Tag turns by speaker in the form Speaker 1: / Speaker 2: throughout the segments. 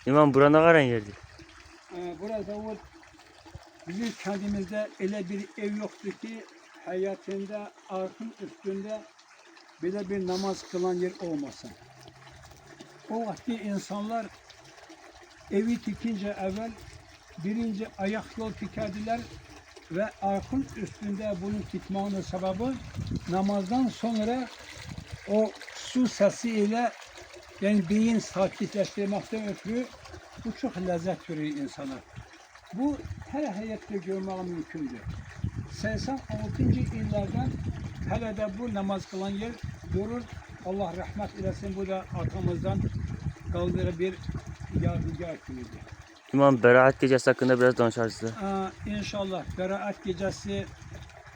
Speaker 1: İmam bura ne kadar yerdi?
Speaker 2: Burada bizim kendimizde öyle bir ev yoktu ki hayatında arkın üstünde böyle bir namaz kılan yer olmasın. O vakti insanlar evi tikince evvel birinci ayak yol tikerdiler ve arkın üstünde bunun tikmanın sebebi namazdan sonra o su sesiyle yani beyin sakinleştirmekten ötürü bu çok lezzet veriyor insana. Bu her hayatta görmek mümkündür. 86. illerden hele de bu namaz kılan yer durur. Allah rahmet eylesin, bu da arkamızdan kaldığı bir yadigar köyüdür.
Speaker 1: İmam Berat gecesi hakkında biraz danışarsınız.
Speaker 2: İnşallah Berat gecesi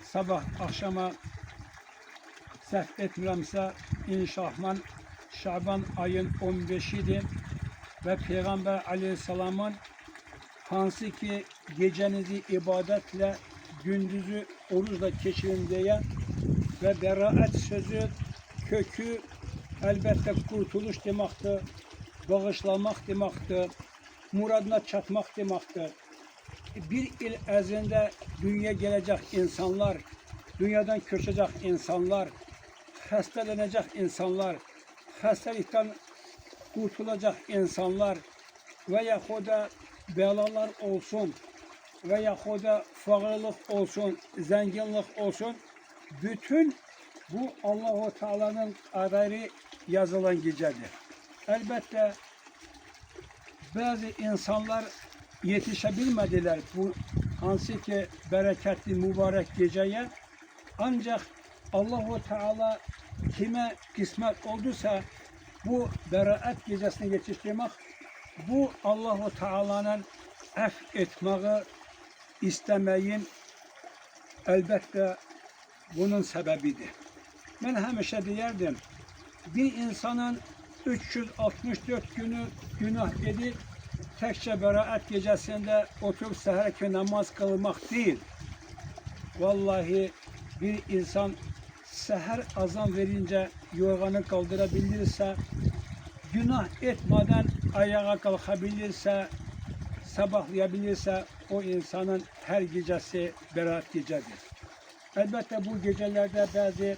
Speaker 2: sabah akşama səhv etmirəmsə inşallah Şaban ayın 15'idir ve Peygamber aleyhisselamın hansı ki gecenizi ibadetle gündüzü oruçla geçirin diye ve beraat sözü kökü elbette kurtuluş demektir, bağışlamak demektir, muradına çatmak demektir. Bir il ərzində dünya gelecek insanlar, dünyadan köçecek insanlar, hastalanacak insanlar, hastalıktan kurtulacak insanlar veya da belalar olsun veya da fakirlik olsun, zenginlik olsun, bütün bu Allah-u Teala'nın kaderi yazılan gecedir. Elbette bazı insanlar yetişebilmediler bu hansı ki bereketli mübarek geceye, ancak Allah-u Teala kime kısmet olduysa bu beraat gecesini yetiştirmek, bu Allah-u Teala'nın af etmeyi istemeyin elbette bunun sebebidir. Ben hemşe diyerdim, bir insanın 364 günü günah edip tekçe beraat gecesinde oturup seherki namaz kılmak değil. Vallahi bir insan seher azan verince yorganı kaldırabilirse, günah etmeden ayağa kalkabilirse, sabahlayabilirse o insanın her gecesi beraat gecedir. Elbette bu gecelerde bazı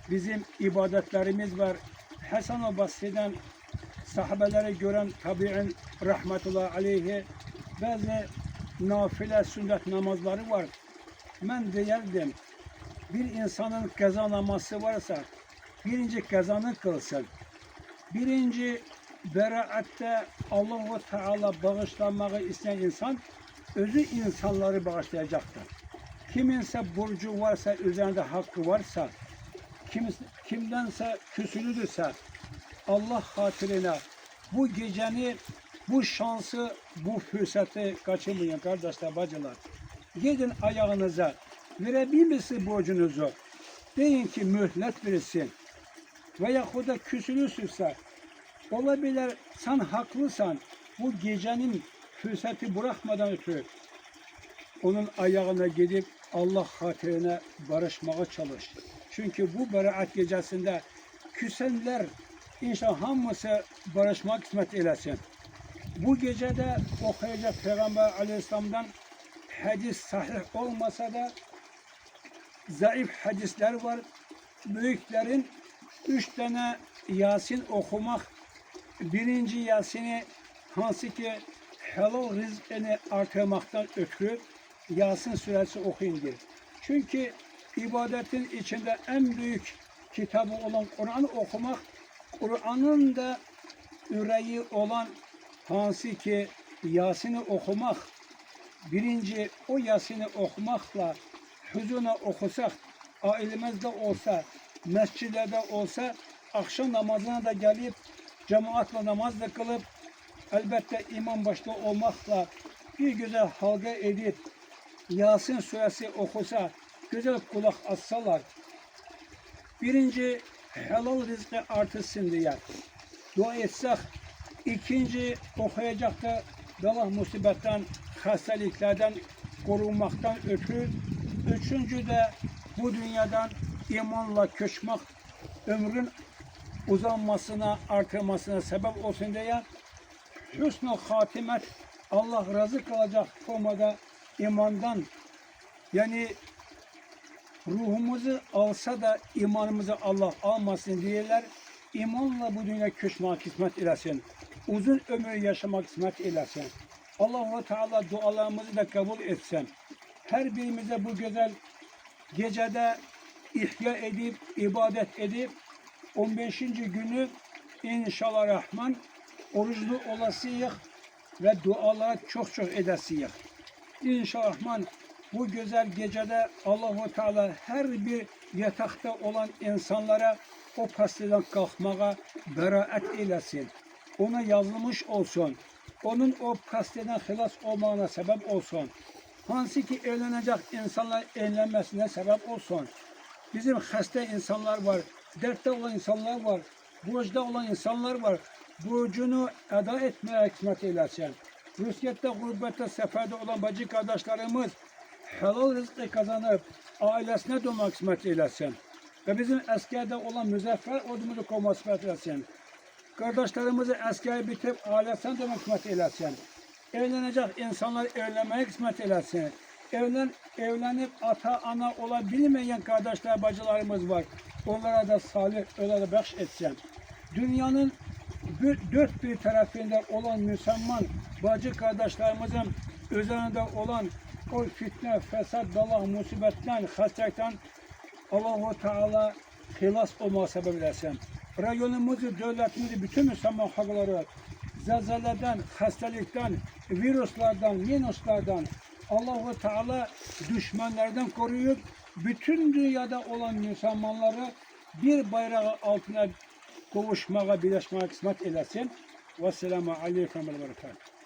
Speaker 2: bizim ibadetlerimiz var. Hasan-ı Basri'den sahabeleri gören tabi'in rahmetullahi aleyhi bazı nafile sünnet namazları var. Ben deyerdim, bir insanın kaza namazı varsa birinci kazanı kılsın. Birinci beraatte Allah-u Teala bağışlanmayı isteyen insan özü insanları bağışlayacaktır. Kiminse borcu varsa, üzerinde hakkı varsa, kimdense küsülüdürse Allah hatırına bu geceni, bu şansı, bu fırsatı kaçırmayın kardeşler, bacılar. Gidin ayağınıza, verebilmesi borcunuzu, deyin ki mühlet verilsin. Veya o da küsülüsürse, olabilir sen haklıysan, bu gecenin fırsatı bırakmadan ötürü onun ayağına gidip Allah hatırına barışmaya çalış. Çünkü bu beraat gecesinde küsenler inşallah hamısı barışmak kısmet eylesin. Bu gecede okuyacak Peygamber Aleyhisselam'dan hadis sahih olmasa da zayıf hadisler var. Büyüklerin 3 tane Yasin okumak, birinci Yasin'i hansı ki helal rızkını artırmaktan ötürü Yasin suresi okuyun diye. Çünkü ibadetin içinde en büyük kitabı olan Kur'an'ı okumak, Kur'an'ın da yüreği olan hansı ki Yasin'i okumak, birinci o Yasin'i okumakla huzurla okusak, ailemizde olsa, mescidlerde olsa, akşam namazına da gelip cemaatle namaz da kılıp, elbette imam başta olmakla bir güzel halka edip Yasin suresi okusa, güzel kulak assalar, birinci helal rızkı artırsın diye dua etsek, ikinci okuyacak da bela musibetten, hastalıklardan korunmaktan ötürü, üçüncü de bu dünyadan imanla köçmek, ömrün uzanmasına, artırmasına sebep olsun diye hüsnü hatimet, Allah razı kalacak formada imandan, yani ruhumuzu alsa da imanımızı Allah almasın diyorlar. İmanla bu dünya köşmek kısmet eylesin. Uzun ömür yaşamak kısmet eylesin. Allah-u Teala dualarımızı da kabul etsin. Her birimize bu güzel gecede ihya edip, ibadet edip 15. günü inşallah Rahman oruçlu olasıyız ve dualar çok çok edesiyik. İnşallah Rahman bu güzel gecede Allah-u Teala her bir yatakta olan insanlara o pastadan kalkmaya beraat eylesin. Ona yazılmış olsun. Onun o pastadan hilas olmağına sebep olsun. Hansı ki evlenecek insanlar evlenmesine sebep olsun. Bizim hasta insanlar var, dertte olan insanlar var, borçta olan insanlar var. Borcunu eda etmeye kısmet eylesin. Rusya'da, gurbette, seferde olan bacı kardeşlerimiz helal rızkı kazanıp ailesine dönmek kısmet eylesin. Ve bizim askerde olan müzeffer ordumuzu kovmak kısmet eylesin. Kardeşlerimizi askeri bitip ailesine dönmek kısmet eylesin. Evlenecek insanlar evlenmeye kısmet eylesin. Evlenip ata ana olabilmeyen kardeşler, bacılarımız var. Onlara da salih ömür bahş etsin. Dünyanın dört bir tarafında olan Müslüman bacı kardeşlerimizin üzerinde olan o fitne, fesat, bela, musibetten, hastalıktan Allah-u Teala hilas olma sebep etsin. Rayonumuzu, devletimizi, bütün Müslüman halkları zelzeleden, hastalıktan, virüslerden, minuslardan Allah-u Teala düşmanlardan koruyup bütün dünyada olan Müslümanları bir bayrağı altına kavuşmaya, birleşmeye kısmet eylesin. Vesselamu aleyküm ve berekatuhu.